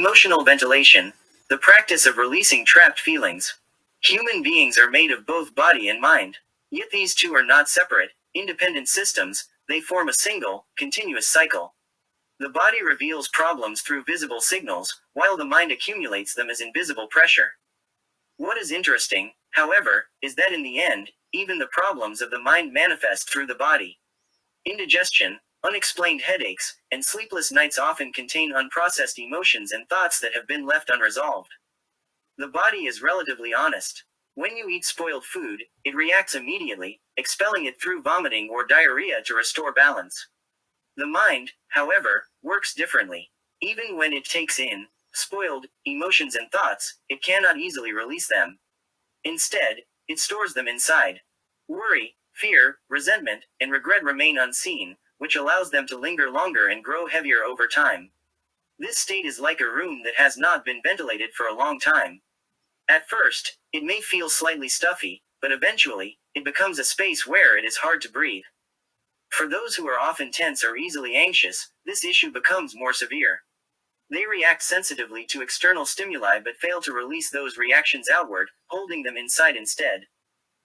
Emotional ventilation, the practice of releasing trapped feelings. Human beings are made of both body and mind. Yet these two are not separate, independent systems, they form a single, continuous cycle. The body reveals problems through visible signals, while the mind accumulates them as invisible pressure. What is interesting, however, is that in the end, even the problems of the mind manifest through the body. Indigestion, unexplained headaches, and sleepless nights often contain unprocessed emotions and thoughts that have been left unresolved. The body is relatively honest. When you eat spoiled food, it reacts immediately, expelling it through vomiting or diarrhea to restore balance. The mind, however, works differently. Even when it takes in spoiled emotions and thoughts, it cannot easily release them. Instead, it stores them inside. Worry, fear, resentment, and regret remain unseen, which allows them to linger longer and grow heavier over time. This state is like a room that has not been ventilated for a long time. At first, it may feel slightly stuffy, but eventually, it becomes a space where it is hard to breathe. For those who are often tense or easily anxious, this issue becomes more severe. They react sensitively to external stimuli but fail to release those reactions outward, holding them inside instead.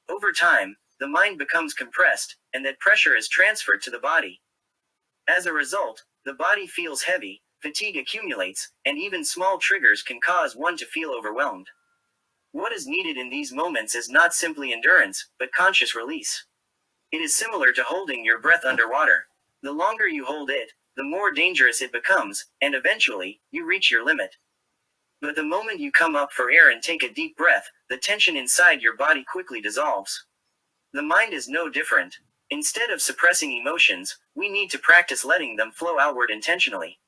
Over time, the mind becomes compressed, and that pressure is transferred to the body. As a result, the body feels heavy, fatigue accumulates, and even small triggers can cause one to feel overwhelmed. What is needed in these moments is not simply endurance, but conscious release. It is similar to holding your breath underwater. The longer you hold it, the more dangerous it becomes, and eventually, you reach your limit. But the moment you come up for air and take a deep breath, the tension inside your body quickly dissolves. The mind is no different. Instead of suppressing emotions, we need to practice letting them flow outward intentionally.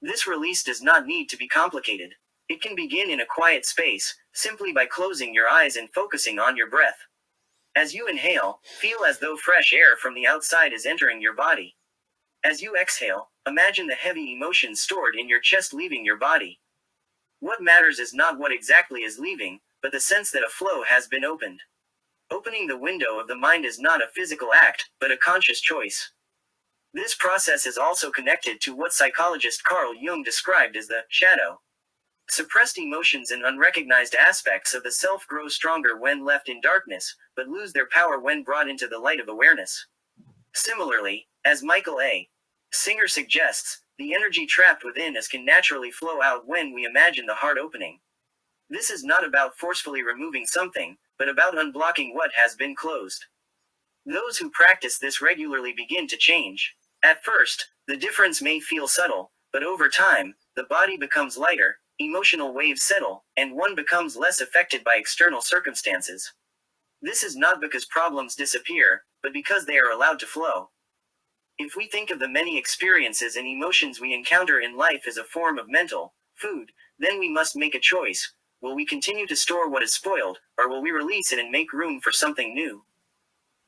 This release does not need to be complicated. It can begin in a quiet space, simply by closing your eyes and focusing on your breath. As you inhale, feel as though fresh air from the outside is entering your body. As you exhale, imagine the heavy emotions stored in your chest leaving your body. What matters is not what exactly is leaving, but the sense that a flow has been opened. Opening the window of the mind is not a physical act, but a conscious choice. This process is also connected to what psychologist Carl Jung described as the shadow. Suppressed emotions and unrecognized aspects of the self grow stronger when left in darkness, but lose their power when brought into the light of awareness. Similarly, as Michael A. Singer suggests, the energy trapped within us can naturally flow out when we imagine the heart opening. This is not about forcefully removing something, but about unblocking what has been closed. Those who practice this regularly begin to change. At first, the difference may feel subtle, but over time, the body becomes lighter, emotional waves settle, and one becomes less affected by external circumstances. This is not because problems disappear, but because they are allowed to flow. If we think of the many experiences and emotions we encounter in life as a form of mental food, then we must make a choice. Will we continue to store what is spoiled, or will we release it and make room for something new?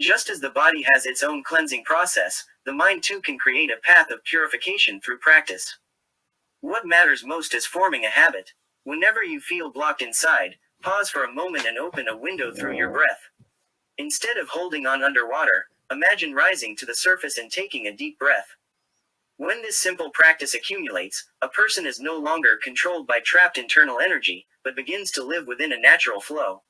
Just as the body has its own cleansing process, the mind too can create a path of purification through practice. What matters most is forming a habit. Whenever you feel blocked inside, pause for a moment and open a window through your breath. Instead of holding on underwater, imagine rising to the surface and taking a deep breath. When this simple practice accumulates, a person is no longer controlled by trapped internal energy, but begins to live within a natural flow.